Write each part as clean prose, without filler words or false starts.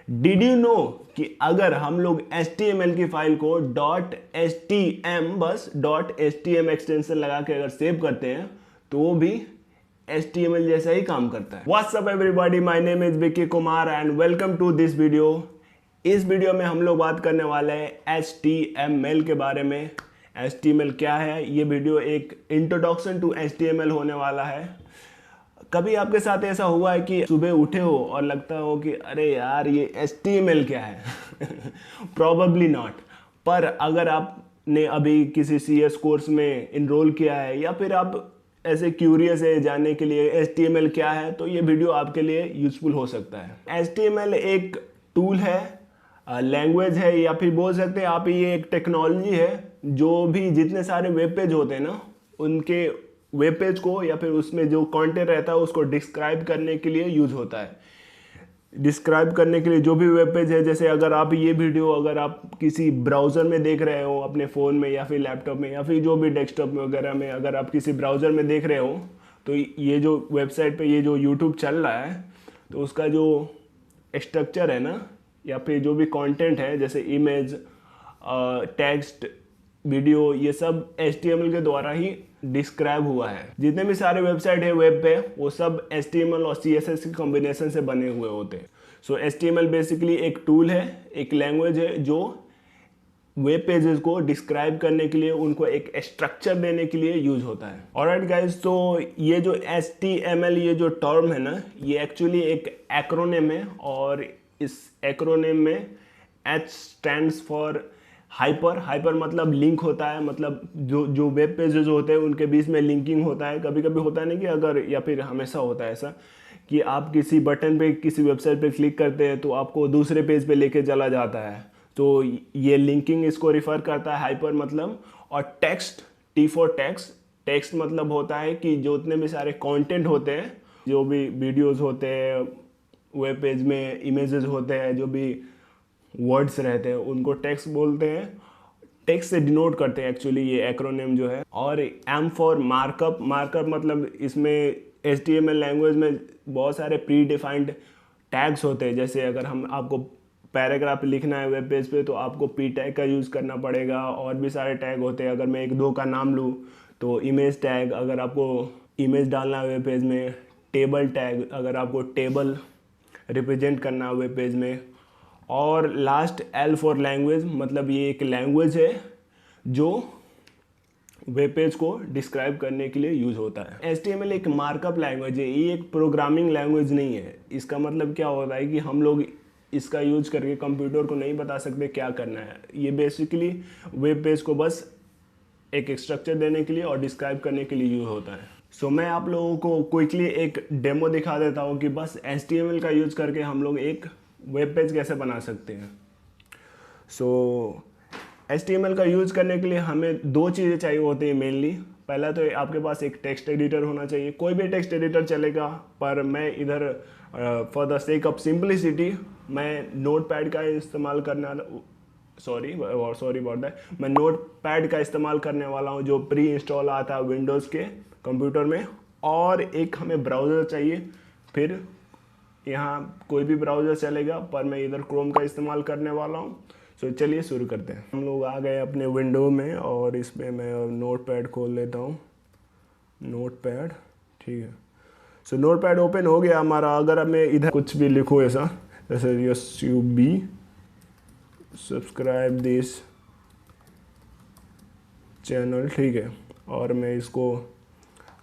Did you know कि अगर हम लोग HTML की फाइल को .htm बस .htm एक्सटेंशन लगा के अगर सेव करते हैं तो वो भी HTML जैसा ही काम करता है। What's up everybody, my name is Vicky Kumar and welcome to this video. इस वीडियो में हम लोग बात करने वाले हैं HTML के बारे में। HTML क्या है, ये वीडियो एक इंट्रोडक्शन टू HTML होने वाला है। कभी आपके साथ ऐसा हुआ है कि सुबह उठे हो और लगता हो कि अरे यार ये HTML क्या है? Probably not. पर अगर आपने अभी किसी CS कोर्स में इनरोल किया है या फिर आप ऐसे क्यूरियस है जानने के लिए HTML क्या है, तो ये वीडियो आपके लिए यूजफुल हो सकता है। HTML एक टूल है, लैंग्वेज है, या फिर बोल सकते हैं आप ये एक टेक्नोलॉजी है जो भी जितने सारे वेब पेज होते हैं ना, उनके वेब पेज को या फिर उसमें जो कंटेंट रहता है उसको डिस्क्राइब करने के लिए यूज होता है। डिस्क्राइब करने के लिए जो भी वेब पेज है, जैसे अगर आप ये वीडियो अगर आप किसी ब्राउज़र में देख रहे हो अपने फ़ोन में या फिर लैपटॉप में या फिर जो भी डेस्कटॉप में वगैरह में, अगर आप किसी ब्राउज़र में देख रहे हो तो ये जो वेबसाइट पे ये जो यूट्यूब चल रहा है तो उसका जो स्ट्रक्चर है ना, या फिर जो भी कंटेंट है जैसे इमेज, टेक्स्ट, वीडियो, ये सब HTML के द्वारा ही डिस्क्राइब हुआ है। जितने भी सारे वेबसाइट है वेब पे वो सब HTML और CSS के कॉम्बिनेशन से बने हुए होते हैं। सो HTML बेसिकली एक टूल है, एक लैंग्वेज है जो वेब पेजेस को डिस्क्राइब करने के लिए, उनको एक स्ट्रक्चर देने के लिए यूज होता है। ऑलराइट गाइस, तो ये जो HTML ये जो टर्म है ना, ये एक्चुअली एक एक्रोनिम है और इस एक्रोनिम में H stands for hyper. Hyper मतलब लिंक होता है, मतलब जो वेब पेजेस होते हैं उनके बीच में लिंकिंग होता है। कभी कभी होता है नहीं कि अगर, या फिर हमेशा होता है ऐसा कि आप किसी बटन पे किसी वेबसाइट पे क्लिक करते हैं तो आपको दूसरे पेज पे लेके चला जाता है, तो ये लिंकिंग इसको रिफ़र करता है हाइपर मतलब। और text, T for text. Text मतलब होता है कि जो उतने भी सारे कंटेंट होते हैं, जो भी वीडियोज़ होते हैं वेब पेज में, इमेजेस होते हैं, जो भी वर्ड्स रहते हैं उनको टेक्स्ट बोलते हैं। टेक्स्ट से डिनोट करते हैं एक्चुअली ये एक्रोनिम जो है। और M फॉर मार्कअप। मार्कअप मतलब इसमें HTML लैंग्वेज में बहुत सारे प्री डिफाइंड टैग्स होते हैं। जैसे अगर हम आपको पैराग्राफ लिखना है वेब पेज पे तो आपको P टैग का यूज़ करना पड़ेगा। और भी सारे टैग होते हैं, अगर मैं एक दो का नाम लूँ तो इमेज टैग, अगर आपको इमेज डालना है वेब पेज में। टेबल टैग, अगर आपको टेबल रिप्रेजेंट करना है वेब पेज में। और लास्ट L फॉर लैंग्वेज, मतलब ये एक लैंग्वेज है जो वेब पेज को डिस्क्राइब करने के लिए यूज होता है। HTML एक मार्कअप लैंग्वेज है, ये एक प्रोग्रामिंग लैंग्वेज नहीं है। इसका मतलब क्या होता है कि हम लोग इसका यूज करके कंप्यूटर को नहीं बता सकते क्या करना है। ये बेसिकली वेब पेज को बस एक स्ट्रक्चर देने के लिए और डिस्क्राइब करने के लिए यूज होता है। सो मैं आप लोगों को क्विकली एक डेमो दिखा देता हूँ कि बस HTML का यूज करके हम लोग एक वेब पेज कैसे बना सकते हैं। सो HTML का यूज़ करने के लिए हमें दो चीज़ें चाहिए होती हैं मेनली। पहला तो आपके पास एक टेक्स्ट एडिटर होना चाहिए, कोई भी टेक्स्ट एडिटर चलेगा, पर मैं इधर for the sake of simplicity मैं नोटपैड का इस्तेमाल करना सॉरी अबाउट दैट, मैं नोटपैड का इस्तेमाल करने वाला हूँ जो प्री इंस्टॉल आता है विंडोज़ के कंप्यूटर में। और एक हमें ब्राउज़र चाहिए, फिर यहाँ कोई भी ब्राउज़र चलेगा, पर मैं इधर क्रोम का इस्तेमाल करने वाला हूँ। सो चलिए शुरू करते हैं। हम लोग आ गए अपने विंडो में और इसमें मैं नोटपैड खोल लेता हूँ। नोटपैड, ठीक है। सो नोटपैड ओपन हो गया हमारा। अगर अब मैं इधर कुछ भी लिखूँ ऐसा, जैसे SUB सब्सक्राइब दिस चैनल, ठीक है, और मैं इसको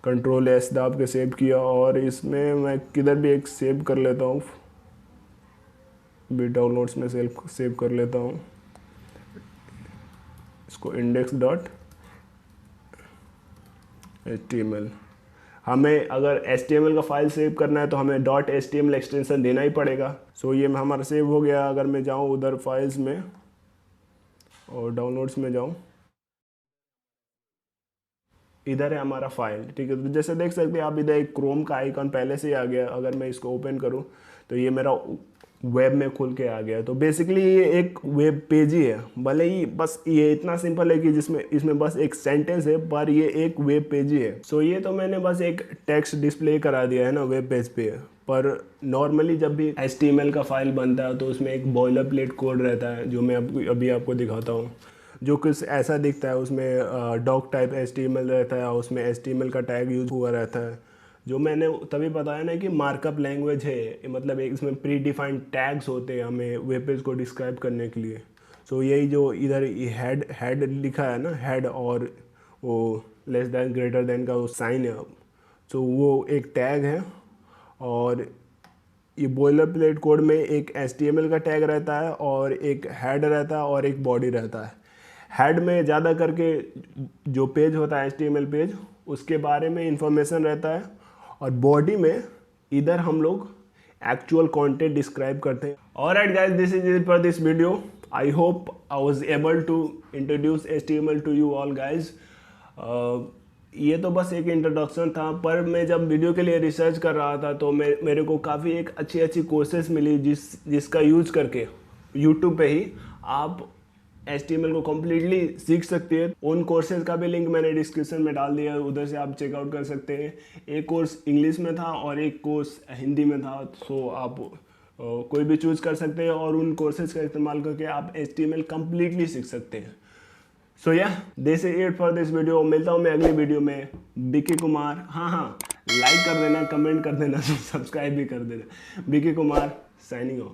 Ctrl+S दाब के सेव किया। और इसमें मैं किधर भी एक सेव कर लेता हूँ, भी डाउनलोड्स में सेव कर लेता हूँ इसको, index.html। हमें अगर HTML का फाइल सेव करना है तो हमें .html एक्सटेंशन देना ही पड़ेगा। सो ये हमारा सेव हो गया। अगर मैं जाऊँ उधर फाइल्स में और डाउनलोड्स में जाऊँ, इधर है हमारा फाइल, ठीक है। तो जैसे देख सकते हैं आप, इधर एक क्रोम का आइकन पहले से ही आ गया। अगर मैं इसको ओपन करूं तो ये मेरा वेब में खुल के आ गया। तो बेसिकली ये एक वेब पेज ही है, भले ही बस ये इतना सिंपल है कि जिसमें इसमें बस एक सेंटेंस है, पर ये एक वेब पेज ही है। सो ये तो मैंने बस एक टेक्स्ट डिस्प्ले करा दिया है ना वेब पेज पे, पर नॉर्मली जब भी HTML का फाइल बनता है तो उसमें एक बॉयलर प्लेट कोड रहता है, जो मैं अभी आपको दिखाता हूँ, जो कुछ ऐसा दिखता है। उसमें डॉक टाइप HTML रहता है, उसमें HTML का टैग यूज हुआ रहता है, जो मैंने तभी बताया ना कि मार्कअप लैंग्वेज है, मतलब एक इसमें प्री डिफाइंड टैग्स होते हैं हमें वेब पेज को डिस्क्राइब करने के लिए। सो यही जो इधर हेड लिखा है ना, हेड और वो लेस देन ग्रेटर देन का वो साइन है, सो वो एक टैग है। और ये बॉयलर प्लेट कोड में एक HTML का टैग रहता है और एक हेड रहता है और एक बॉडी रहता है। हेड में ज़्यादा करके जो पेज होता है HTML पेज, उसके बारे में इंफॉर्मेशन रहता है, और बॉडी में इधर हम लोग एक्चुअल कंटेंट डिस्क्राइब करते हैं। Alright guys, this is it for this video. I hope I was able to introduce HTML to you all guys. ये तो बस एक इंट्रोडक्शन था, पर मैं जब वीडियो के लिए रिसर्च कर रहा था तो मेरे को काफ़ी एक अच्छी कोर्सेज मिली जिसका यूज करके यूट्यूब पे ही आप HTML को कम्प्लीटली सीख सकते हैं। उन कोर्सेज का भी लिंक मैंने डिस्क्रिप्शन में डाल दिया है, उधर से आप चेकआउट कर सकते हैं। एक कोर्स इंग्लिश में था और एक कोर्स हिंदी में था, सो आप कोई भी चूज़ कर सकते हैं और उन कोर्सेज का इस्तेमाल करके आप HTML कम्प्लीटली सीख सकते हैं। सो या this is it for this video. मिलता हूँ मैं अगली वीडियो में। बीके कुमार, हाँ, लाइक कर देना, कमेंट कर देना, सब्सक्राइब भी कर देना। B K Kumar signing of.